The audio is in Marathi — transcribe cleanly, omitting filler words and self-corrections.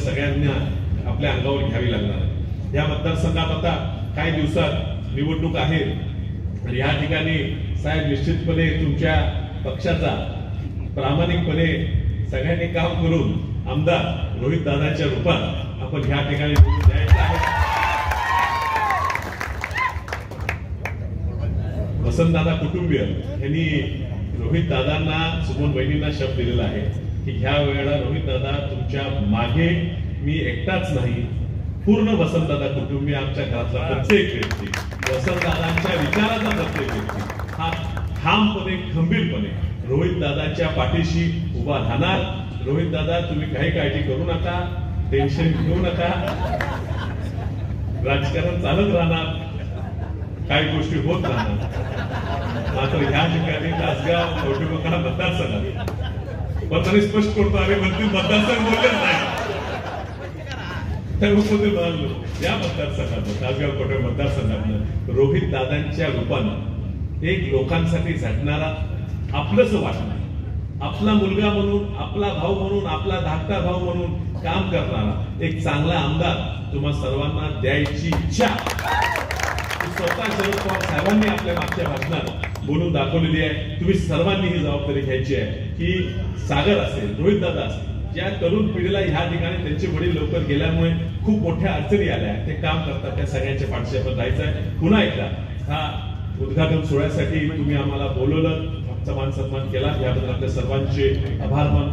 सगळ्यांना आपल्या अंगावर घ्यावी लागणार आहे। या मतदारसंघात आता काही दिवसात निवडणूक आहे आणि या ठिकाणी साहेब निश्चितपणे तुमच्या पक्षाचा प्रामाणिकपणे सगळ्यांनी काम करून आमदार रोहित दादाच्या रूपात आपण ह्या ठिकाणी निवडून द्यायचं आहे। वसंतदादा कुटुंबीय यांनी रोहित दादांना सुमन वहिनींना शब्द दिलेला आहे की ह्या वेळेला रोहित दादा तुमच्या मागे मी एकटाच नाही, पूर्ण वसंतदादा कुटुंबीय आमच्या घरातला प्रत्येक व्यक्ती, वसंतदादांच्या विचाराचा प्रत्येक व्यक्ती हा ठामपणे खंबीरपणे रोहित दादाच्या पाठीशी उभा राहणार। रोहित दादा तुम्ही काही काळजी करू नका, टेन्शन घेऊ नका, राजकारण चालत राहणार, काही गोष्टी होत राहणार। मात्र ह्या ठिकाणी तासगाव कवठेमंकाळ मतदारसंघात पण तरी स्पष्ट करतो अरे मंत्री मतदारसंघ बोललेच नाही या मतदारसंघात तासगाव कवठे मतदारसंघात रोहित दादांच्या रूपानं एक लोकांसाठी झटणारा आपलंच वाटणार, आपला मुलगा म्हणून, आपला भाऊ म्हणून, आपला धाकटा भाऊ म्हणून काम करणारा एक चांगला आमदार तुम्हा सर्वांना द्यायची इच्छा स्वतः शरद पवार साहेबांनी आपल्या मागच्या भाषणात बोलून दाखवलेली आहे। तुम्ही सर्वांनी ही जबाबदारी घ्यायची आहे की सागर असेल, रोहित दादा असेल, ज्या तरुण पिढीला ह्या ठिकाणी त्यांचे वडील लवकर गेल्यामुळे खूप मोठ्या अडचणी आल्या, ते काम करतात, त्या सगळ्यांच्या पाठीशी आपण जायचं आहे। पुन्हा एकदा हा उद्घाटन सोहळ्यासाठी तुम्ही आम्हाला बोलवलं, आमचा मान सन्मान केला, याबद्दल आपल्या सर्वांचे आभार मानतो।